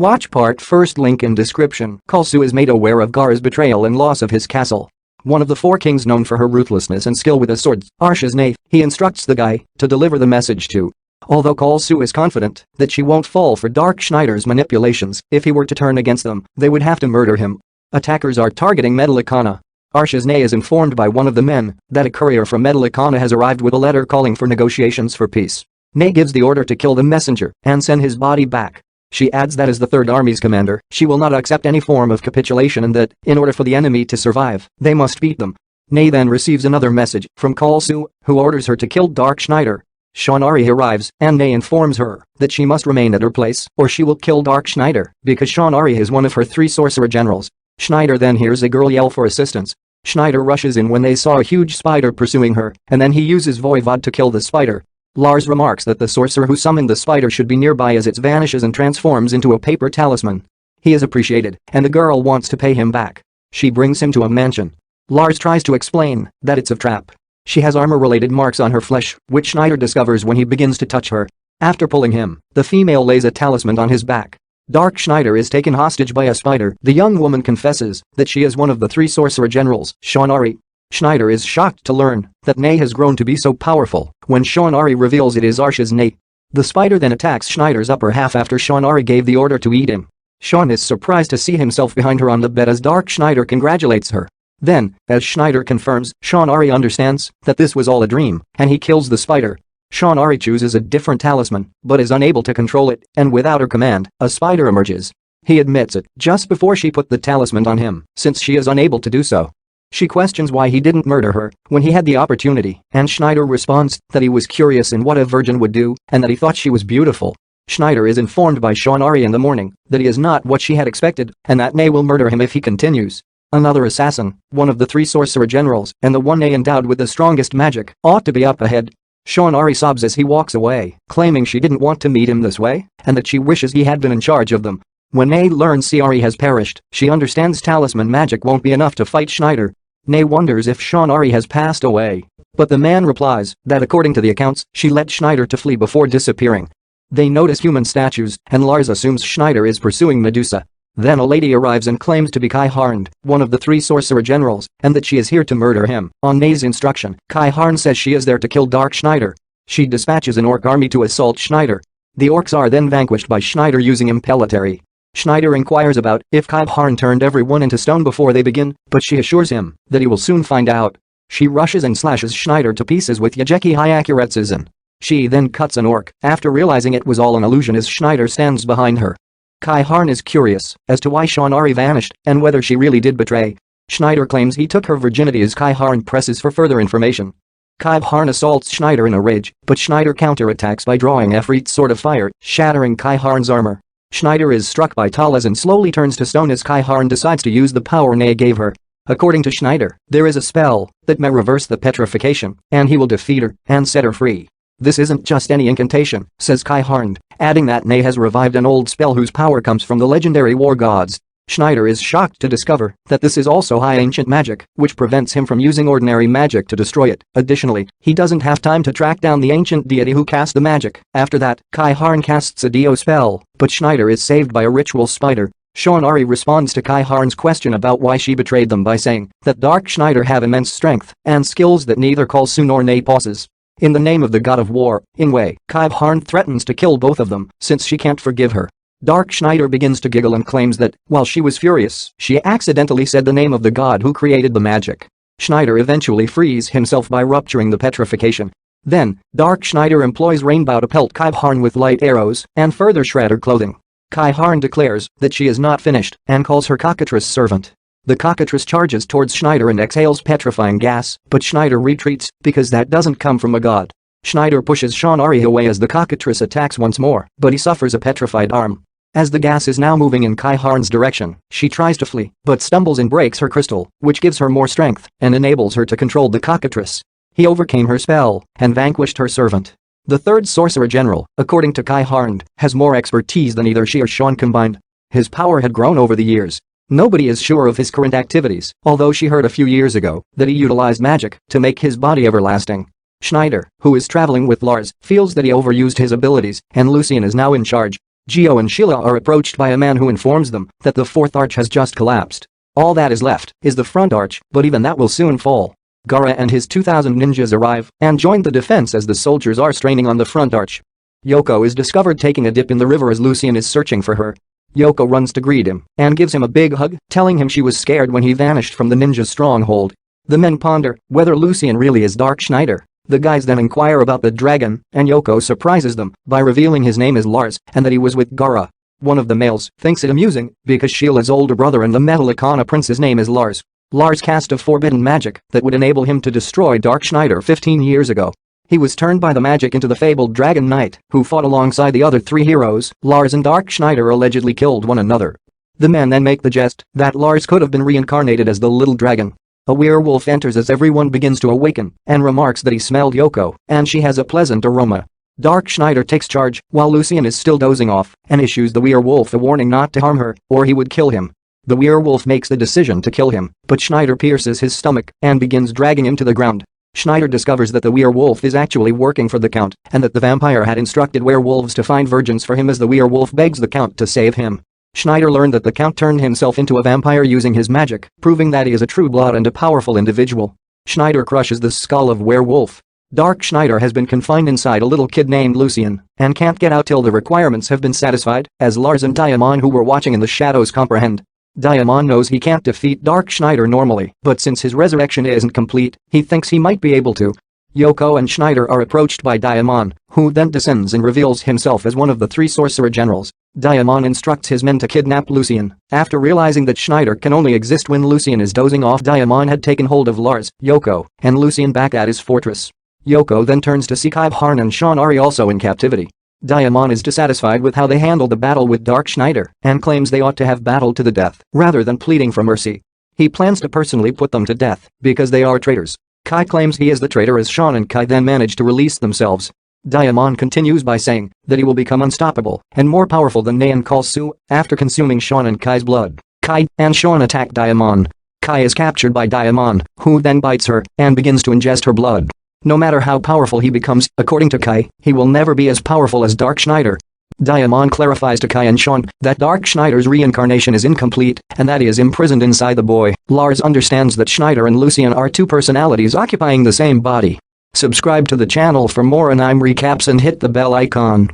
Watch part first, link in description. Kalsu is made aware of Gar's betrayal and loss of his castle. One of the four kings known for her ruthlessness and skill with his swords, Arshasne, he instructs the guy to deliver the message to. Although Kalsu is confident that she won't fall for Dark Schneider's manipulations, if he were to turn against them, they would have to murder him. Attackers are targeting Medalicana. Arshasne is informed by one of the men that a courier from Medalicana has arrived with a letter calling for negotiations for peace. Nay gives the order to kill the messenger and send his body back. She adds that as the Third Army's commander, she will not accept any form of capitulation and that, in order for the enemy to survive, they must beat them. Nay then receives another message from Kalsu, who orders her to kill Dark Schneider. Shonari arrives, and Nay informs her that she must remain at her place or she will kill Dark Schneider because Shonari is one of her 3 sorcerer generals. Schneider then hears a girl yell for assistance. Schneider rushes in when they saw a huge spider pursuing her, and then he uses Voivod to kill the spider. Lars remarks that the sorcerer who summoned the spider should be nearby as it vanishes and transforms into a paper talisman. He is appreciated, and the girl wants to pay him back. She brings him to a mansion. Lars tries to explain that it's a trap. She has armor-related marks on her flesh, which Schneider discovers when he begins to touch her. After pulling him, the female lays a talisman on his back. Dark Schneider is taken hostage by a spider. The young woman confesses that she is one of the 3 sorcerer generals, Shonari. Schneider is shocked to learn that Nay has grown to be so powerful when Shonari reveals it is Arshasne. The spider then attacks Schneider's upper half after Shonari gave the order to eat him. Sean is surprised to see himself behind her on the bed as Dark Schneider congratulates her. Then, as Schneider confirms, Shonari understands that this was all a dream, and he kills the spider. Shonari chooses a different talisman, but is unable to control it, and without her command, a spider emerges. He admits it just before she put the talisman on him, since she is unable to do so. She questions why he didn't murder her when he had the opportunity, and Schneider responds that he was curious in what a virgin would do and that he thought she was beautiful. Schneider is informed by Shonari in the morning that he is not what she had expected and that Nay will murder him if he continues. Another assassin, one of the 3 sorcerer generals and the one Nay endowed with the strongest magic, ought to be up ahead. Shonari sobs as he walks away, claiming she didn't want to meet him this way and that she wishes he had been in charge of them. When Nay learns Ciari has perished, she understands talisman magic won't be enough to fight Schneider. Nay wonders if Shonari has passed away. But the man replies that according to the accounts, she let Schneider to flee before disappearing. They notice human statues, and Lars assumes Schneider is pursuing Medusa. Then a lady arrives and claims to be Kai Harn, one of the 3 sorcerer generals, and that she is here to murder him. On Nay's instruction, Kai Harn says she is there to kill Dark Schneider. She dispatches an orc army to assault Schneider. The orcs are then vanquished by Schneider using impelatory. Schneider inquires about if Kai Harn turned everyone into stone before they begin, but she assures him that he will soon find out. She rushes and slashes Schneider to pieces with Yageki Hyakuretsuzen. She then cuts an orc after realizing it was all an illusion as Schneider stands behind her. Kai Harn is curious as to why Shonari vanished and whether she really did betray. Schneider claims he took her virginity as Kai Harn presses for further information. Kai Harn assaults Schneider in a rage, but Schneider counterattacks by drawing Efreet's sword of fire, shattering Kai Harn's armor. Schneider is struck by Talas and slowly turns to stone as Kai Harn decides to use the power Nay gave her. According to Schneider, there is a spell that may reverse the petrification, and he will defeat her and set her free. This isn't just any incantation, says Kai Harn, adding that Nay has revived an old spell whose power comes from the legendary war gods. Schneider is shocked to discover that this is also high ancient magic, which prevents him from using ordinary magic to destroy it. Additionally, he doesn't have time to track down the ancient deity who cast the magic. After that, Kai Harn casts a Dio spell, but Schneider is saved by a ritual spider. Shonari responds to Kai Harn's question about why she betrayed them by saying that Dark Schneider have immense strength and skills that neither Kalsu nor Nay possess. In the name of the god of war, Ingwe, Kai Harn threatens to kill both of them since she can't forgive her. Dark Schneider begins to giggle and claims that, while she was furious, she accidentally said the name of the god who created the magic. Schneider eventually frees himself by rupturing the petrification. Then, Dark Schneider employs Rainbow to pelt Kai Harn with light arrows and further shred her clothing. Kai Harn declares that she is not finished and calls her cockatrice servant. The cockatrice charges towards Schneider and exhales petrifying gas, but Schneider retreats because that doesn't come from a god. Schneider pushes Shonari away as the cockatrice attacks once more, but he suffers a petrified arm. As the gas is now moving in Kai Harn's direction, she tries to flee but stumbles and breaks her crystal, which gives her more strength and enables her to control the cockatrice. He overcame her spell and vanquished her servant. The 3rd sorcerer general, according to Kai Harn, has more expertise than either she or Sean combined. His power had grown over the years. Nobody is sure of his current activities, although she heard a few years ago that he utilized magic to make his body everlasting. Schneider, who is traveling with Lars, feels that he overused his abilities and Lucian is now in charge. Gio and Sheila are approached by a man who informs them that the fourth arch has just collapsed. All that is left is the front arch, but even that will soon fall. Gaara and his 2,000 ninjas arrive and join the defense as the soldiers are straining on the front arch. Yoko is discovered taking a dip in the river as Lucien is searching for her. Yoko runs to greet him and gives him a big hug, telling him she was scared when he vanished from the ninja's stronghold. The men ponder whether Lucien really is Dark Schneider. The guys then inquire about the dragon, and Yoko surprises them by revealing his name is Lars and that he was with Gaara. One of the males thinks it amusing because Sheila's older brother and the Metal Icona prince's name is Lars. Lars cast a forbidden magic that would enable him to destroy Dark Schneider 15 years ago. He was turned by the magic into the fabled Dragon Knight, who fought alongside the other three heroes. Lars and Dark Schneider allegedly killed one another. The men then make the jest that Lars could have been reincarnated as the little dragon. A werewolf enters as everyone begins to awaken and remarks that he smelled Yoko and she has a pleasant aroma. Dark Schneider takes charge while Lucien is still dozing off and issues the werewolf a warning not to harm her or he would kill him. The werewolf makes the decision to kill him, but Schneider pierces his stomach and begins dragging him to the ground. Schneider discovers that the werewolf is actually working for the Count and that the vampire had instructed werewolves to find virgins for him as the werewolf begs the Count to save him. Schneider learned that the Count turned himself into a vampire using his magic, proving that he is a true blood and a powerful individual. Schneider crushes the skull of werewolf. Dark Schneider has been confined inside a little kid named Lucien and can't get out till the requirements have been satisfied, as Lars and Diamon who were watching in the shadows comprehend. Diamon knows he can't defeat Dark Schneider normally, but since his resurrection isn't complete, he thinks he might be able to. Yoko and Schneider are approached by Diamon, who then descends and reveals himself as one of the three sorcerer generals. Diamon instructs his men to kidnap Lucien. After realizing that Schneider can only exist when Lucien is dozing off, Diamon had taken hold of Lars, Yoko, and Lucien back at his fortress. Yoko then turns to see Kai Harn and Shonari also in captivity. Diamon is dissatisfied with how they handled the battle with Dark Schneider and claims they ought to have battled to the death rather than pleading for mercy. He plans to personally put them to death because they are traitors. Kai claims he is the traitor as Sean and Kai then manage to release themselves. Diamon continues by saying that he will become unstoppable and more powerful than Nayan Kalsu after consuming Sean and Kai's blood. Kai and Sean attack Diamon. Kai is captured by Diamon, who then bites her and begins to ingest her blood. No matter how powerful he becomes, according to Kai, he will never be as powerful as Dark Schneider. Diamon clarifies to Kai and Sean that Dark Schneider's reincarnation is incomplete and that he is imprisoned inside the boy. Lars understands that Schneider and Lucien are two personalities occupying the same body. Subscribe to the channel for more animerecaps and hit the bell icon.